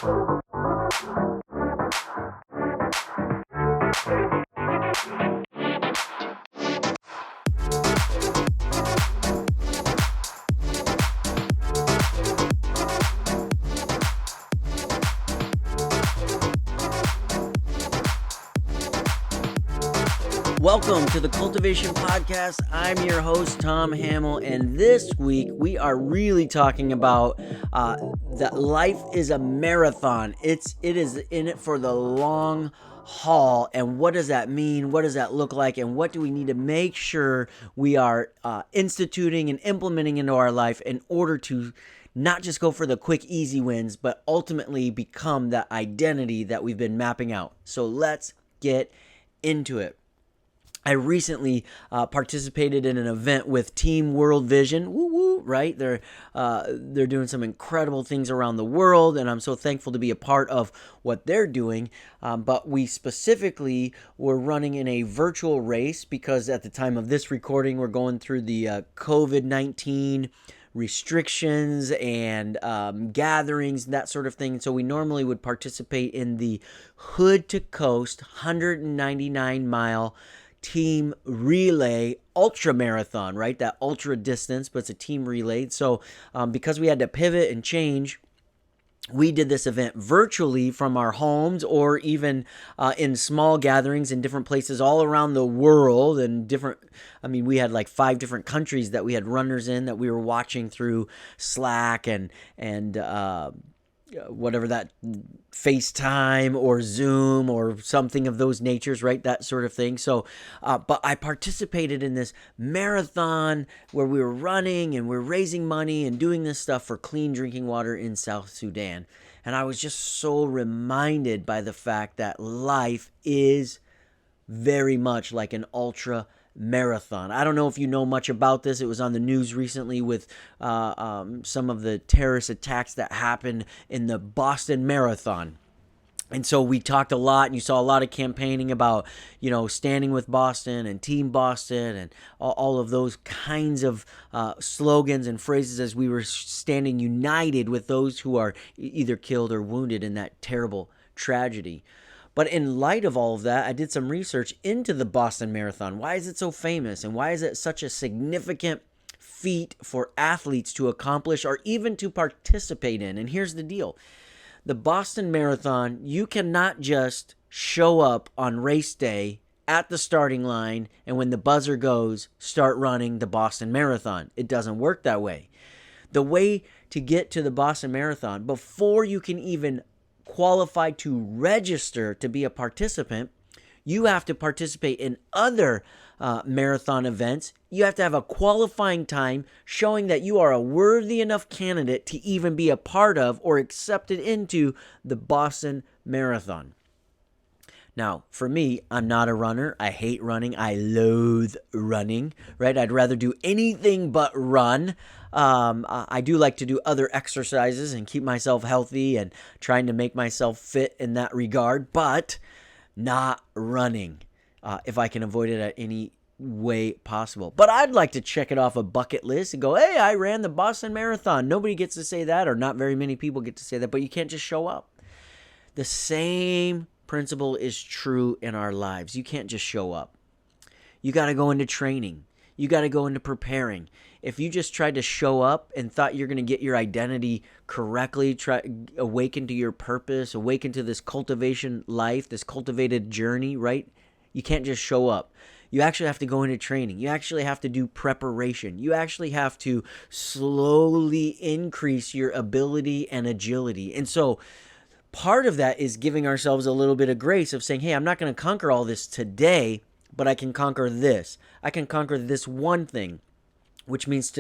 Welcome to the Cultivation Podcast. I'm your host, Tom Hamill, and this week we are really talking about that life is a marathon. It is in it for the long haul, and what does that mean? What does that look like? And what do we need to make sure we are instituting and implementing into our life in order to not just go for the quick, easy wins, but ultimately become that identity that we've been mapping out. So let's get into it. I recently participated in an event with Team World Vision. Woo woo, right? They're doing some incredible things around the world, and I'm so thankful to be a part of what they're doing. But we specifically were running in a virtual race because at the time of this recording, we're going through the COVID-19 restrictions and gatherings, that sort of thing. So we normally would participate in the Hood to Coast 199-mile team relay ultra marathon, right? That ultra distance, but it's a team relay. So because we had to pivot and change, we did this event virtually from our homes or even in small gatherings in different places all around the world and we had like 5 different countries that we had runners in that we were watching through Slack and whatever that FaceTime or Zoom or something of those natures, right? That sort of thing. So, but I participated in this marathon where we were running and we're raising money and doing this stuff for clean drinking water in South Sudan. And I was just so reminded by the fact that life is very much like an ultra marathon. I don't know if you know much about this. It was on the news recently with some of the terrorist attacks that happened in the Boston Marathon. And so we talked a lot, and you saw a lot of campaigning about, standing with Boston and Team Boston and all of those kinds of slogans and phrases as we were standing united with those who are either killed or wounded in that terrible tragedy. But in light of all of that, I did some research into the Boston Marathon. Why is it so famous? And why is it such a significant feat for athletes to accomplish or even to participate in? And here's the deal. The Boston Marathon, you cannot just show up on race day at the starting line and when the buzzer goes, start running the Boston Marathon. It doesn't work that way. The way to get to the Boston Marathon, before you can even qualified to register to be a participant, you have to participate in other marathon events. You have to have a qualifying time showing that you are a worthy enough candidate to even be a part of or accepted into the Boston Marathon. Now, for me, I'm not a runner. I hate running. I loathe running, right? I'd rather do anything but run. I do like to do other exercises and keep myself healthy and trying to make myself fit in that regard, but not running if I can avoid it at any way possible. But I'd like to check it off a bucket list and go, hey, I ran the Boston Marathon. Nobody gets to say that, or not very many people get to say that, but you can't just show up. The same principle is true in our lives. You can't just show up. You got to go into training. You got to go into preparing. If you just tried to show up and thought you're going to get your identity correctly, awaken to your purpose, awaken to this cultivation life, this cultivated journey, right? You can't just show up. You actually have to go into training. You actually have to do preparation. You actually have to slowly increase your ability and agility. And so part of that is giving ourselves a little bit of grace of saying, hey, I'm not going to conquer all this today, but I can conquer this. I can conquer this one thing, which means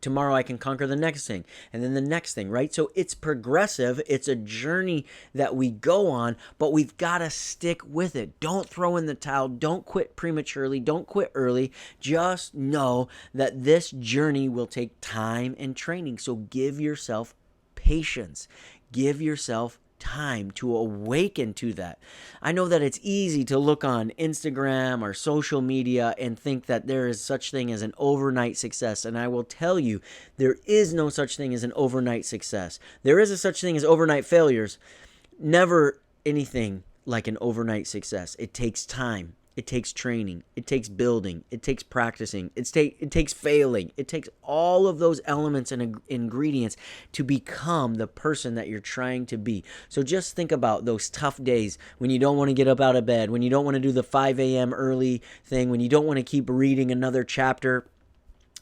tomorrow I can conquer the next thing and then the next thing, right? So it's progressive. It's a journey that we go on, but we've got to stick with it. Don't throw in the towel. Don't quit prematurely. Don't quit early. Just know that this journey will take time and training. So give yourself patience. Give yourself time to awaken to that. I know that it's easy to look on Instagram or social media and think that there is such thing as an overnight success. And I will tell you, there is no such thing as an overnight success. There is a such thing as overnight failures. Never anything like an overnight success. It takes time. It takes training. It takes building. It takes practicing. It takes failing. It takes all of those elements and ingredients to become the person that you're trying to be. So just think about those tough days when you don't want to get up out of bed, when you don't want to do the 5 a.m. early thing, when you don't want to keep reading another chapter.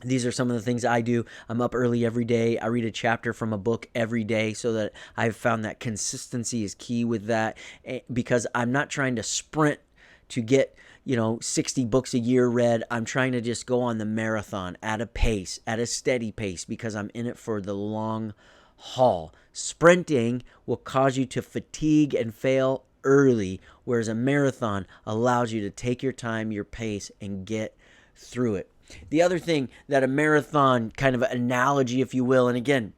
These are some of the things I do. I'm up early every day. I read a chapter from a book every day, so that I've found that consistency is key with that, because I'm not trying to sprint to get 60 books a year read. I'm trying to just go on the marathon at a steady pace, because I'm in it for the long haul. Sprinting will cause you to fatigue and fail early, whereas a marathon allows you to take your time, your pace, and get through it. The other thing that a marathon kind of analogy, if you will, and again,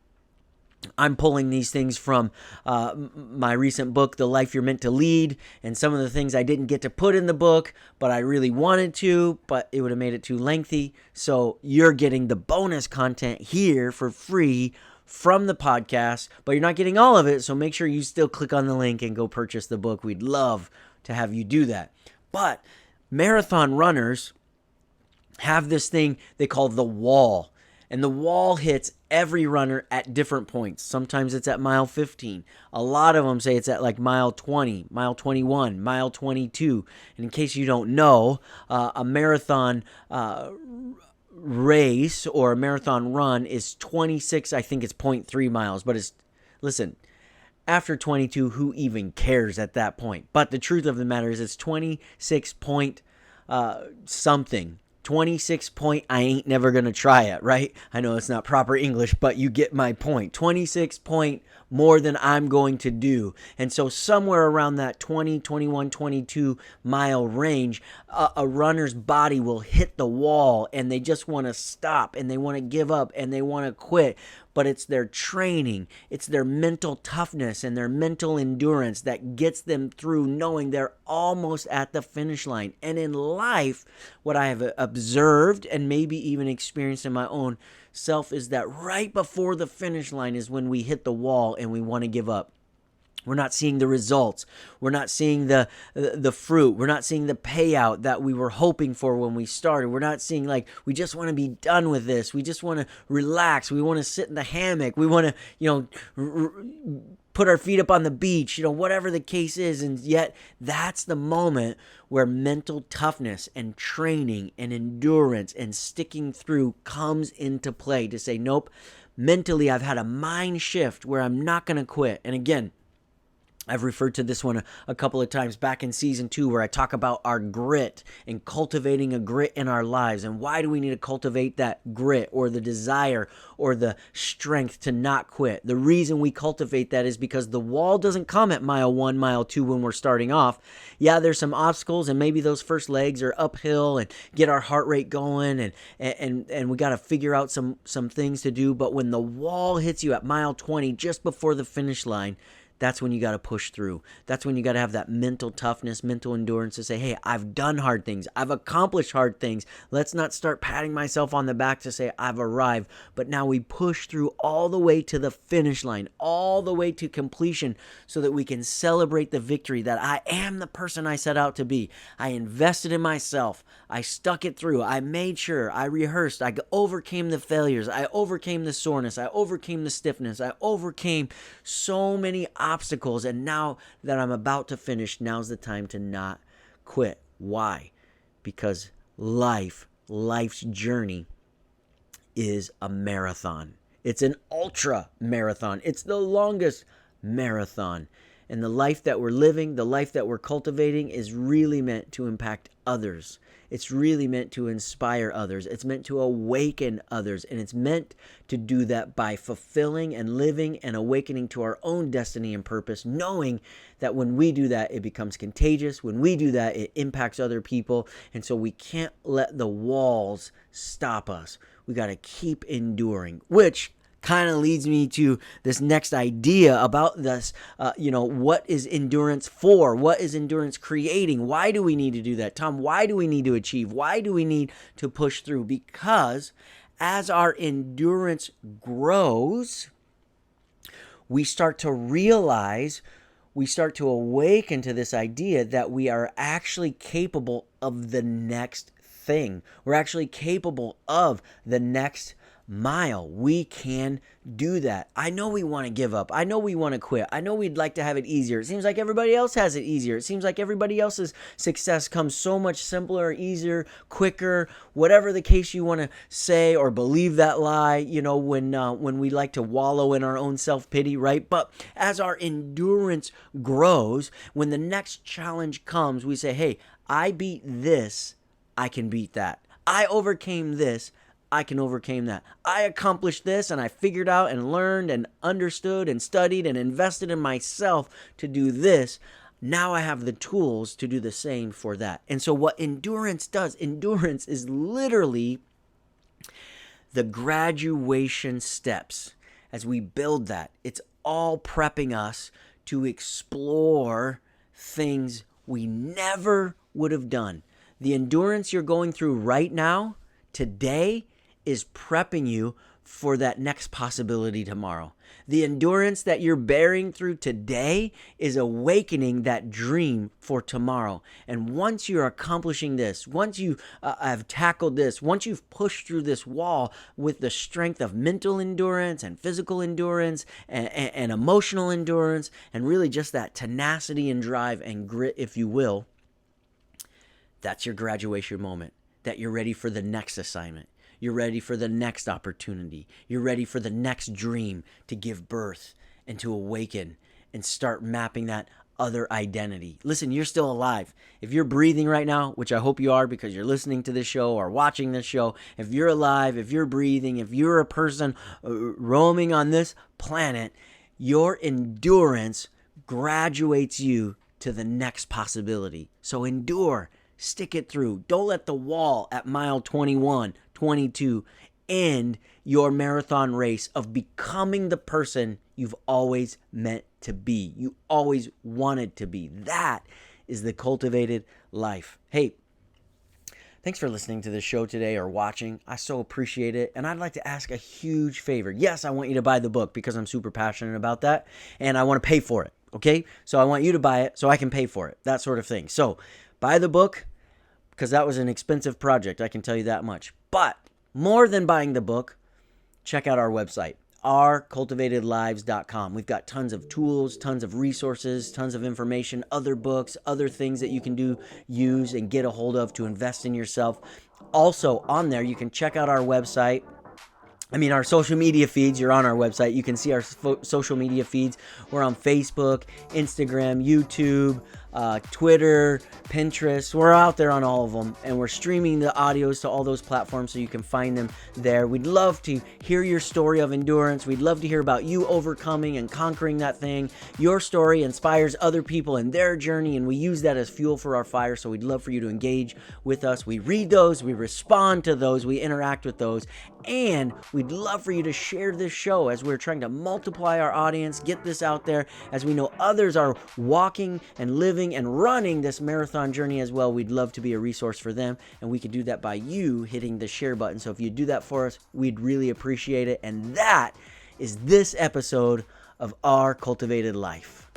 I'm pulling these things from my recent book, The Life You're Meant to Lead, and some of the things I didn't get to put in the book, but I really wanted to, but it would have made it too lengthy. So you're getting the bonus content here for free from the podcast, but you're not getting all of it. So make sure you still click on the link and go purchase the book. We'd love to have you do that. But marathon runners have this thing they call the wall. And the wall hits every runner at different points. Sometimes it's at mile 15. A lot of them say it's at like mile 20, mile 21, mile 22. And in case you don't know, a marathon race or a marathon run is 26, I think it's 0.3 miles. But listen, after 22, who even cares at that point? But the truth of the matter is it's 26 point something. 26 point, I ain't never going to try it, right? I know it's not proper English, but you get my point. 26 point more than I'm going to do. And so somewhere around that 20, 21, 22 mile range, a runner's body will hit the wall and they just want to stop and they want to give up and they want to quit. But it's their training, it's their mental toughness and their mental endurance that gets them through, knowing they're almost at the finish line. And in life, what I have observed and maybe even experienced in my own self is that right before the finish line is when we hit the wall and we want to give up. We're not seeing the results. We're not seeing the fruit. We're not seeing the payout that we were hoping for when we started. We're not seeing, like, we just want to be done with this. We just want to relax. We want to sit in the hammock. We want to, put our feet up on the beach, whatever the case is. And yet that's the moment where mental toughness and training and endurance and sticking through comes into play to say, nope, mentally I've had a mind shift where I'm not going to quit. And again, I've referred to this one a couple of times back in season 2 where I talk about our grit and cultivating a grit in our lives. And why do we need to cultivate that grit or the desire or the strength to not quit? The reason we cultivate that is because the wall doesn't come at mile 1, mile 2 when we're starting off. Yeah, there's some obstacles and maybe those first legs are uphill and get our heart rate going and we got to figure out some things to do. But when the wall hits you at mile 20 just before the finish line, that's when you got to push through. That's when you got to have that mental toughness, mental endurance to say, hey, I've done hard things. I've accomplished hard things. Let's not start patting myself on the back to say I've arrived. But now we push through all the way to the finish line, all the way to completion so that we can celebrate the victory that I am the person I set out to be. I invested in myself. I stuck it through. I made sure. I rehearsed. I overcame the failures. I overcame the soreness. I overcame the stiffness. I overcame so many obstacles, and now that I'm about to finish, now's the time to not quit. Why? Because life's journey is a marathon. It's an ultra marathon. It's the longest marathon. And the life that we're living, the life that we're cultivating is really meant to impact others. It's really meant to inspire others. It's meant to awaken others. And it's meant to do that by fulfilling and living and awakening to our own destiny and purpose, knowing that when we do that, it becomes contagious. When we do that, it impacts other people. And so we can't let the walls stop us. We got to keep enduring, which kind of leads me to this next idea about this. What is endurance for? What is endurance creating? Why do we need to do that? Tom, why do we need to achieve? Why do we need to push through? Because as our endurance grows, we start to realize, we start to awaken to this idea that we are actually capable of the next thing. We're actually capable of the next mile. We can do that. I know we want to give up. I know we want to quit. I know we'd like to have it easier. It seems like everybody else has it easier. It seems like everybody else's success comes so much simpler, easier, quicker, whatever the case you want to say or believe that lie, when we like to wallow in our own self-pity, right? But as our endurance grows, when the next challenge comes, we say, hey, I beat this, I can beat that. I overcame this, I can overcome that. I accomplished this and I figured out and learned and understood and studied and invested in myself to do this. Now I have the tools to do the same for that. And so what endurance does, endurance is literally the graduation steps. As we build that, it's all prepping us to explore things we never would have done. The endurance you're going through right now, today, is prepping you for that next possibility tomorrow. The endurance that you're bearing through today is awakening that dream for tomorrow. And once you're accomplishing this, once you have tackled this, once you've pushed through this wall with the strength of mental endurance and physical endurance and emotional endurance, and really just that tenacity and drive and grit, if you will, that's your graduation moment, that you're ready for the next assignment. You're ready for the next opportunity. You're ready for the next dream to give birth and to awaken and start mapping that other identity. Listen, you're still alive. If you're breathing right now, which I hope you are because you're listening to this show or watching this show, if you're alive, if you're breathing, if you're a person roaming on this planet, your endurance graduates you to the next possibility. So endure. Stick it through. Don't let the wall at mile 21, 22 end your marathon race of becoming the person you've always meant to be. You always wanted to be. That is the cultivated life. Hey, thanks for listening to this show today or watching. I so appreciate it. And I'd like to ask a huge favor. Yes, I want you to buy the book because I'm super passionate about that. And I want to pay for it. Okay? So I want you to buy it so I can pay for it. That sort of thing. So buy the book, because that was an expensive project, I can tell you that much. But more than buying the book, check out our website, ourcultivatedlives.com. We've got tons of tools, tons of resources, tons of information, other books, other things that you can use and get a hold of to invest in yourself. Also on there, you can check out our website. Our social media feeds. You're on our website. You can see our social media feeds. We're on Facebook, Instagram, YouTube, Twitter, Pinterest. We're out there on all of them, and we're streaming the audios to all those platforms so you can find them there. We'd love to hear your story of endurance. We'd love to hear about you overcoming and conquering that thing. Your story inspires other people in their journey, and we use that as fuel for our fire, so we'd love for you to engage with us. We read those, we respond to those, we interact with those, and we'd love for you to share this show as we're trying to multiply our audience, get this out there, as we know others are walking and living and running this marathon journey as well. We'd love to be a resource for them, and we could do that by you hitting the share button. So if you do that for us, we'd really appreciate it. And that is this episode of Our Cultivated Life.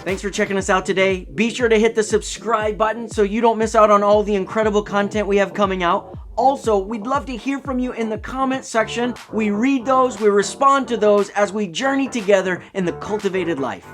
Thanks for checking us out today. Be sure to hit the subscribe button so you don't miss out on all the incredible content we have coming out. Also, we'd love to hear from you in the comment section. We read those, we respond to those as we journey together in the cultivated life.